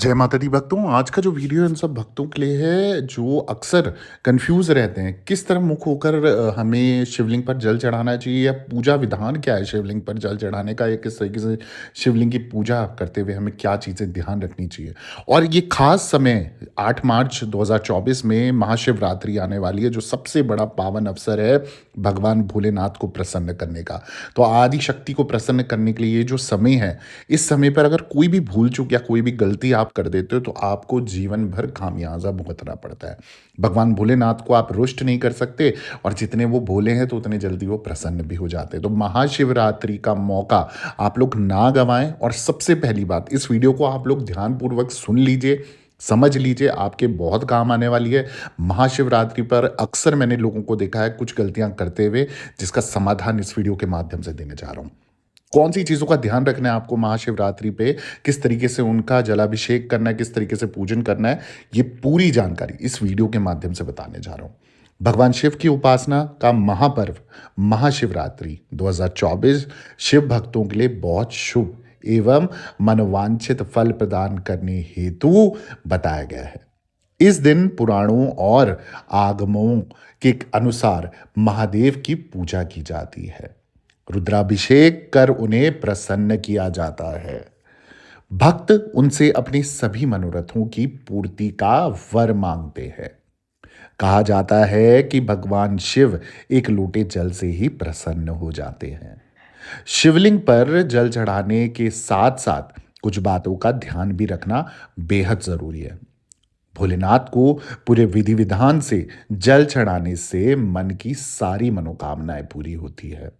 जय माता दी भक्तों, आज का जो वीडियो इन सब भक्तों के लिए है जो अक्सर कंफ्यूज रहते हैं किस तरह मुख होकर हमें शिवलिंग पर जल चढ़ाना चाहिए या पूजा विधान क्या है शिवलिंग पर जल चढ़ाने का या किस तरीके से शिवलिंग की पूजा करते हुए हमें क्या चीज़ें ध्यान रखनी चाहिए। और ये खास समय 8 मार्च 2024 में महाशिवरात्रि आने वाली है जो सबसे बड़ा पावन अवसर है भगवान भोलेनाथ को प्रसन्न करने का। तो आदि शक्ति को प्रसन्न करने के लिए ये जो समय है, इस समय पर अगर कोई भी भूल चूक या कोई भी गलती आप कर देते हो तो आपको जीवन भर खामियाजा भुगतना पड़ता है। भगवान भोलेनाथ को आप रुष्ट नहीं कर सकते और जितने वो भोले हैं तो उतने जल्दी वो प्रसन्न भी हो जाते हैं। तो महाशिवरात्रि का मौका आप लोग ना गंवाएं और सबसे पहली बात, इस वीडियो को आप लोग ध्यानपूर्वक सुन लीजिए, समझ लीजिए, आपके बहुत काम आने वाली है। महाशिवरात्रि पर अक्सर मैंने लोगों को देखा है कुछ गलतियां करते हुए, जिसका समाधान इस वीडियो के माध्यम से देने जा रहा हूं। कौन सी चीज़ों का ध्यान रखना है आपको महाशिवरात्रि पे, किस तरीके से उनका जलाभिषेक करना है, किस तरीके से पूजन करना है, ये पूरी जानकारी इस वीडियो के माध्यम से बताने जा रहा हूँ। भगवान शिव की उपासना का महापर्व महाशिवरात्रि 2024 शिव भक्तों के लिए बहुत शुभ एवं मनोवांछित फल प्रदान करने हेतु बताया गया है। इस दिन पुराणों और आगमों के अनुसार महादेव की पूजा की जाती है, रुद्राभिषेक कर उन्हें प्रसन्न किया जाता है। भक्त उनसे अपने सभी मनोरथों की पूर्ति का वर मांगते हैं। कहा जाता है कि भगवान शिव एक लोटे जल से ही प्रसन्न हो जाते हैं। शिवलिंग पर जल चढ़ाने के साथ साथ कुछ बातों का ध्यान भी रखना बेहद जरूरी है। भोलेनाथ को पूरे विधि विधान से जल चढ़ाने से मन की सारी मनोकामनाएं पूरी होती है।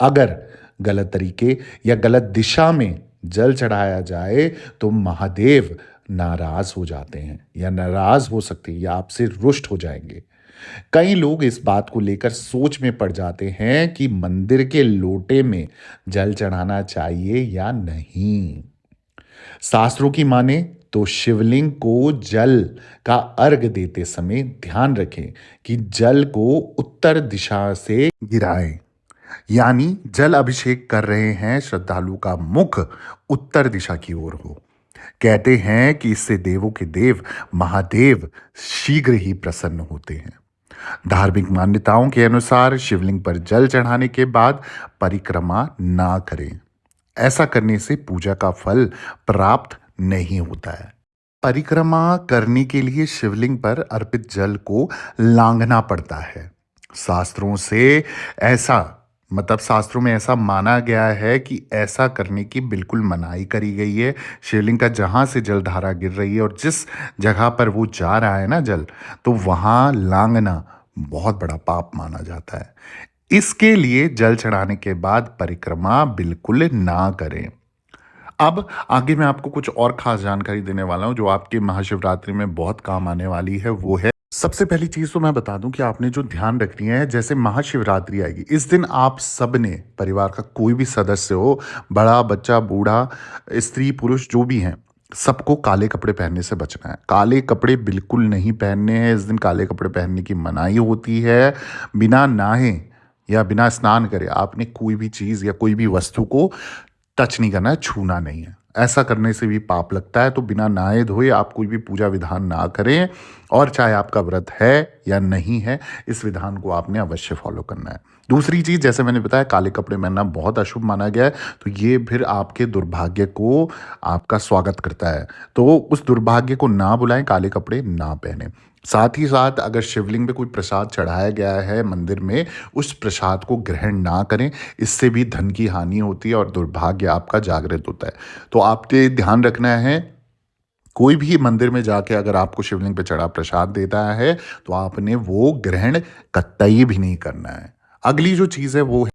अगर गलत तरीके या गलत दिशा में जल चढ़ाया जाए तो महादेव नाराज हो जाते हैं या नाराज हो सकते हैं या आपसे रुष्ट हो जाएंगे। कई लोग इस बात को लेकर सोच में पड़ जाते हैं कि मंदिर के लोटे में जल चढ़ाना चाहिए या नहीं। शास्त्रों की माने तो शिवलिंग को जल का अर्घ देते समय ध्यान रखें कि जल को उत्तर दिशा से गिराएं, यानी जल अभिषेक कर रहे हैं श्रद्धालु का मुख उत्तर दिशा की ओर हो। कहते हैं कि इससे देवों के देव महादेव शीघ्र ही प्रसन्न होते हैं। धार्मिक मान्यताओं के अनुसार शिवलिंग पर जल चढ़ाने के बाद परिक्रमा ना करें। ऐसा करने से पूजा का फल प्राप्त नहीं होता है। परिक्रमा करने के लिए शिवलिंग पर अर्पित जल को लांघना पड़ता है। शास्त्रों से ऐसा शास्त्रों में ऐसा माना गया है कि ऐसा करने की बिल्कुल मनाही करी गई है। शिवलिंग का जहाँ से जलधारा गिर रही है और जिस जगह पर वो जा रहा है ना जल, तो वहाँ लांघना बहुत बड़ा पाप माना जाता है। इसके लिए जल चढ़ाने के बाद परिक्रमा बिल्कुल ना करें। अब आगे मैं आपको कुछ और खास जानकारी देने वाला हूं जो आपके महाशिवरात्रि में बहुत काम आने वाली है। वो है, सबसे पहली चीज तो मैं बता दूं कि आपने जो ध्यान रखनी है, जैसे महाशिवरात्रि आएगी इस दिन आप सब ने, परिवार का कोई भी सदस्य हो, बड़ा बच्चा बूढ़ा स्त्री पुरुष जो भी हैं, सबको काले कपड़े पहनने से बचना है। काले कपड़े बिल्कुल नहीं पहनने हैं। इस दिन काले कपड़े पहनने की मनाही होती है। बिना नहाए या बिना स्नान करे आपने कोई भी चीज़ या कोई भी वस्तु को टच नहीं करना है, छूना नहीं है। ऐसा करने से भी पाप लगता है। तो बिना नहाए धोए आप कोई भी पूजा विधान ना करें, और चाहे आपका व्रत है या नहीं है, इस विधान को आपने अवश्य फॉलो करना है। दूसरी चीज़, जैसे मैंने बताया काले कपड़े पहनना बहुत अशुभ माना गया है, तो ये फिर आपके दुर्भाग्य को आपका स्वागत करता है। तो उस दुर्भाग्य को ना बुलाएं, काले कपड़े ना पहने। साथ ही साथ अगर शिवलिंग पे कोई प्रसाद चढ़ाया गया है मंदिर में, उस प्रसाद को ग्रहण ना करें। इससे भी धन की हानि होती है और दुर्भाग्य आपका जागृत होता है। तो आपके ध्यान रखना है, कोई भी मंदिर में जाके अगर आपको शिवलिंग पे चढ़ा प्रसाद देता है तो आपने वो ग्रहण कतई भी नहीं करना है। अगली जो चीज़ है वो है,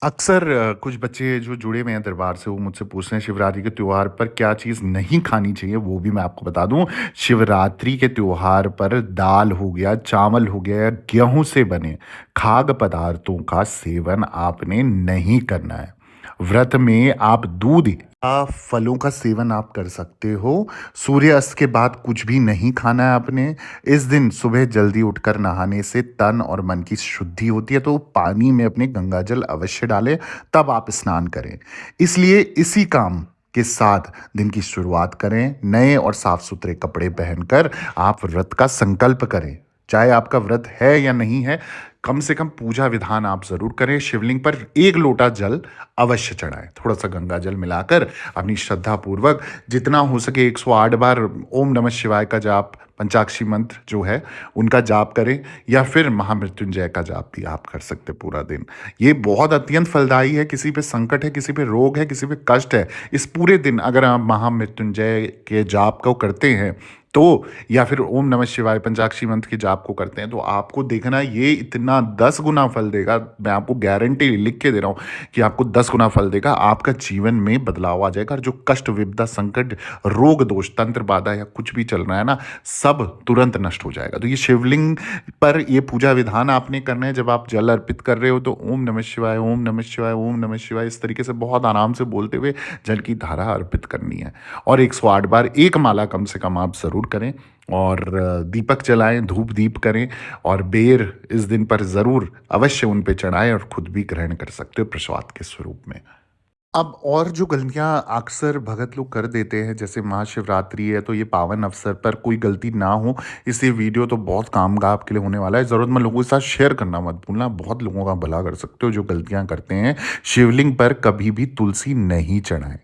अक्सर कुछ बच्चे जो जुड़े हुए हैं दरबार से वो मुझसे पूछते हैं शिवरात्रि के त्योहार पर क्या चीज़ नहीं खानी चाहिए, वो भी मैं आपको बता दूं। शिवरात्रि के त्योहार पर दाल हो गया, चावल हो गया, गेहूं से बने खाद्य पदार्थों का सेवन आपने नहीं करना है। व्रत में आप दूध या फलों का सेवन आप कर सकते हो। सूर्यास्त के बाद कुछ भी नहीं खाना है आपने। इस दिन सुबह जल्दी उठकर नहाने से तन और मन की शुद्धि होती है, तो पानी में अपने गंगाजल अवश्य डालें, तब आप स्नान करें। इसलिए इसी काम के साथ दिन की शुरुआत करें। नए और साफ सुथरे कपड़े पहनकर आप व्रत का संकल्प करें। चाहे आपका व्रत है या नहीं है, कम से कम पूजा विधान आप जरूर करें। शिवलिंग पर 1 लोटा जल अवश्य चढ़ाएं, थोड़ा सा गंगा जल मिलाकर अपनी श्रद्धा पूर्वक जितना हो सके 108 बार ओम नमः शिवाय का जाप, पंचाक्षरी मंत्र जो है उनका जाप करें, या फिर महामृत्युंजय का जाप भी आप कर सकते हैं पूरा दिन। ये बहुत अत्यंत फलदायी है। किसी पे संकट है, किसी पे रोग है, किसी पे कष्ट है, इस पूरे दिन अगर आप महामृत्युंजय के जाप को करते हैं तो, या फिर ओम नमः शिवाय पंचाक्षरी मंत्र के जाप को करते हैं, तो आपको देखना ये इतना 10 गुना फल देगा। मैं आपको गारंटी लिख के दे रहा हूँ कि आपको 10 गुना फल देगा। आपका जीवन में बदलाव आ जाएगा और जो कष्ट, विपदा, संकट, रोग दोष, तंत्र बाधा या कुछ भी चल रहा है ना, सब तुरंत नष्ट हो जाएगा। तो ये शिवलिंग पर ये पूजा विधान आपने करना है। जब आप जल अर्पित कर रहे हो तो ओम नमः शिवाय, ओम नमः शिवाय, ओम नमः शिवाय इस तरीके से बहुत आराम से बोलते हुए जल की धारा अर्पित करनी है। और 108 बार एक माला कम से कम आप ज़रूर करें, और दीपक जलाएं, धूप दीप करें, और बेर इस दिन पर ज़रूर अवश्य उन पे चढ़ाएं और खुद भी ग्रहण कर सकते हो प्रसाद के स्वरूप में। अब और जो गलतियाँ अक्सर भगत लोग कर देते हैं, जैसे महाशिवरात्रि है तो ये पावन अवसर पर कोई गलती ना हो, इसलिए वीडियो तो बहुत काम का आपके लिए होने वाला है। ज़रूरतमंद लोगों के साथ शेयर करना मत भूलना, बहुत लोगों का भला कर सकते हो जो गलतियाँ करते हैं। शिवलिंग पर कभी भी तुलसी नहीं चढ़ाएं।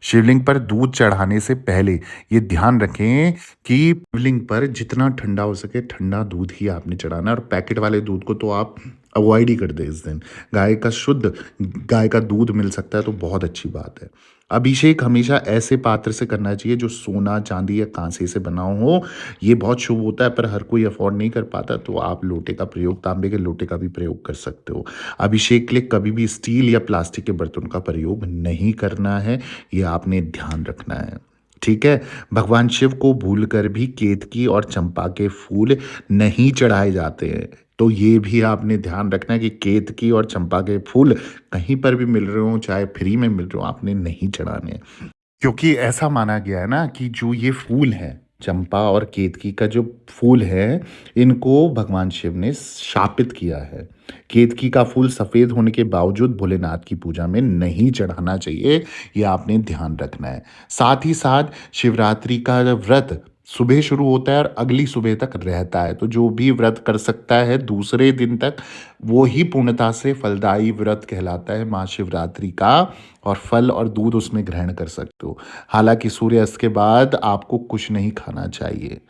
शिवलिंग पर दूध चढ़ाने से पहले ये ध्यान रखें कि शिवलिंग पर जितना ठंडा हो सके ठंडा दूध ही आपने चढ़ाना है, और पैकेट वाले दूध को तो आप अवॉइड ही कर दें इस दिन। गाय का शुद्ध गाय का दूध मिल सकता है तो बहुत अच्छी बात है। अभिषेक हमेशा ऐसे पात्र से करना चाहिए जो सोना, चांदी या कांसे से बना हो। ये बहुत शुभ होता है, पर हर कोई अफोर्ड नहीं कर पाता, तो आप लोटे का प्रयोग, तांबे के लोटे का भी प्रयोग कर सकते हो। अभिषेक के लिए कभी भी स्टील या प्लास्टिक के बर्तन का प्रयोग नहीं करना है, ये आपने ध्यान रखना है। ठीक है। भगवान शिव को भूलकर भी केतकी और चंपा के फूल नहीं चढ़ाए जाते हैं, तो ये भी आपने ध्यान रखना है कि केतकी और चंपा के फूल कहीं पर भी मिल रहे हो, चाहे फ्री में मिल रहे हो, आपने नहीं चढ़ाने। क्योंकि ऐसा माना गया है ना कि जो ये फूल है, चंपा और केतकी का जो फूल है, इनको भगवान शिव ने शापित किया है। केतकी का फूल सफ़ेद होने के बावजूद भोलेनाथ की पूजा में नहीं चढ़ाना चाहिए, ये आपने ध्यान रखना है। साथ ही साथ शिवरात्रि का व्रत सुबह शुरू होता है और अगली सुबह तक रहता है, तो जो भी व्रत कर सकता है दूसरे दिन तक, वो ही पूर्णता से फलदायी व्रत कहलाता है महाशिवरात्रि का, और फल और दूध उसमें ग्रहण कर सकते हो। हालांकि सूर्यास्त के बाद आपको कुछ नहीं खाना चाहिए।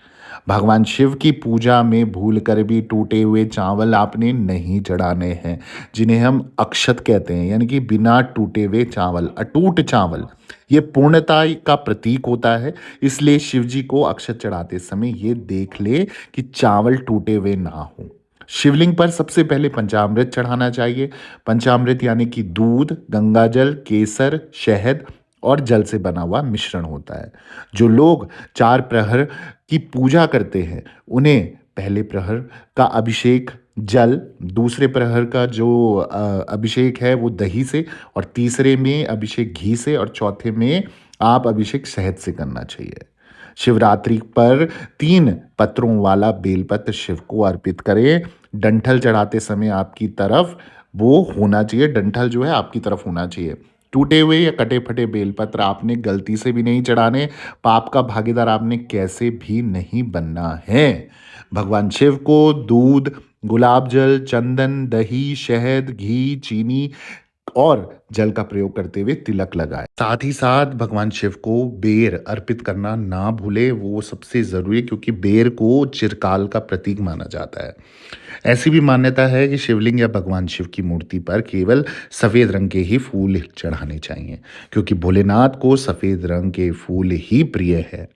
भगवान शिव की पूजा में भूल कर भी टूटे हुए चावल आपने नहीं चढ़ाने हैं, जिन्हें हम अक्षत कहते हैं, यानी कि बिना टूटे हुए चावल, अटूट चावल। ये पूर्णता का प्रतीक होता है, इसलिए शिव जी को अक्षत चढ़ाते समय ये देख ले कि चावल टूटे हुए ना हो। शिवलिंग पर सबसे पहले पंचामृत चढ़ाना चाहिए। पंचामृत यानी कि दूध, गंगाजल, केसर, शहद और जल से बना हुआ मिश्रण होता है। जो लोग 4 प्रहर की पूजा करते हैं, उन्हें पहले प्रहर का अभिषेक जल, दूसरे प्रहर का जो अभिषेक है वो दही से, और तीसरे में अभिषेक घी से, और चौथे में आप अभिषेक शहद से करना चाहिए। शिवरात्रि पर 3 पत्रों वाला बेलपत्र शिव को अर्पित करें। डंठल चढ़ाते समय आपकी तरफ वो होना चाहिए, डंठल जो है आपकी तरफ होना चाहिए। टूटे हुए या कटे फटे बेलपत्र आपने गलती से भी नहीं चढ़ाने। पाप का भागीदार आपने कैसे भी नहीं बनना है। भगवान शिव को दूध, गुलाब जल, चंदन, दही, शहद, घी, चीनी और जल का प्रयोग करते हुए तिलक लगाए। साथ ही साथ भगवान शिव को बेर अर्पित करना ना भूले, वो सबसे जरूरी है, क्योंकि बेर को चिरकाल का प्रतीक माना जाता है। ऐसी भी मान्यता है कि शिवलिंग या भगवान शिव की मूर्ति पर केवल सफ़ेद रंग के ही फूल चढ़ाने चाहिए, क्योंकि भोलेनाथ को सफ़ेद रंग के फूल ही प्रिय है।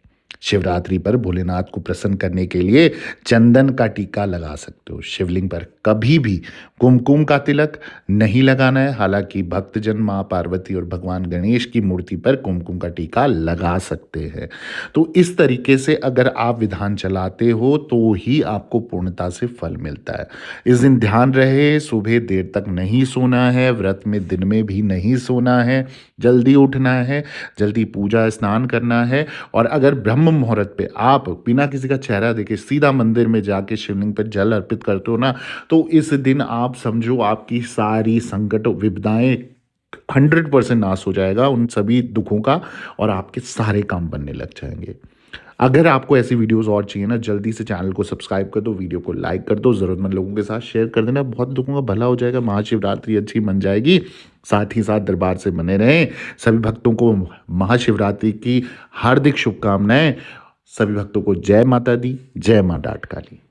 शिवरात्रि पर भोलेनाथ को प्रसन्न करने के लिए चंदन का टीका लगा सकते हो। शिवलिंग पर कभी भी कुमकुम का तिलक नहीं लगाना है। हालांकि भक्तजन माँ पार्वती और भगवान गणेश की मूर्ति पर कुमकुम का टीका लगा सकते हैं। तो इस तरीके से अगर आप विधान चलाते हो तो ही आपको पूर्णता से फल मिलता है। इस दिन ध्यान रहे, सुबह देर तक नहीं सोना है, व्रत में दिन में भी नहीं सोना है, जल्दी उठना है, जल्दी पूजा स्नान करना है, और अगर ब्रह्म मुहूर्त पे आप बिना किसी का चेहरा देखे सीधा मंदिर में जाके शिवलिंग पर जल अर्पित करते हो ना, तो इस दिन आप समझो आपकी सारी संकट विपदाएं 100% नाश हो जाएगा उन सभी दुखों का, और आपके सारे काम बनने लग जाएंगे। अगर आपको ऐसी वीडियोस और चाहिए ना, जल्दी से चैनल को सब्सक्राइब कर दो, वीडियो को लाइक कर दो, ज़रूरतमंद लोगों के साथ शेयर कर देना, बहुत लोगों का भला हो जाएगा, महाशिवरात्रि अच्छी बन जाएगी। साथ ही साथ दरबार से बने रहें। सभी भक्तों को महाशिवरात्रि की हार्दिक शुभकामनाएं। सभी भक्तों को जय माता दी, जय मां डाट काली।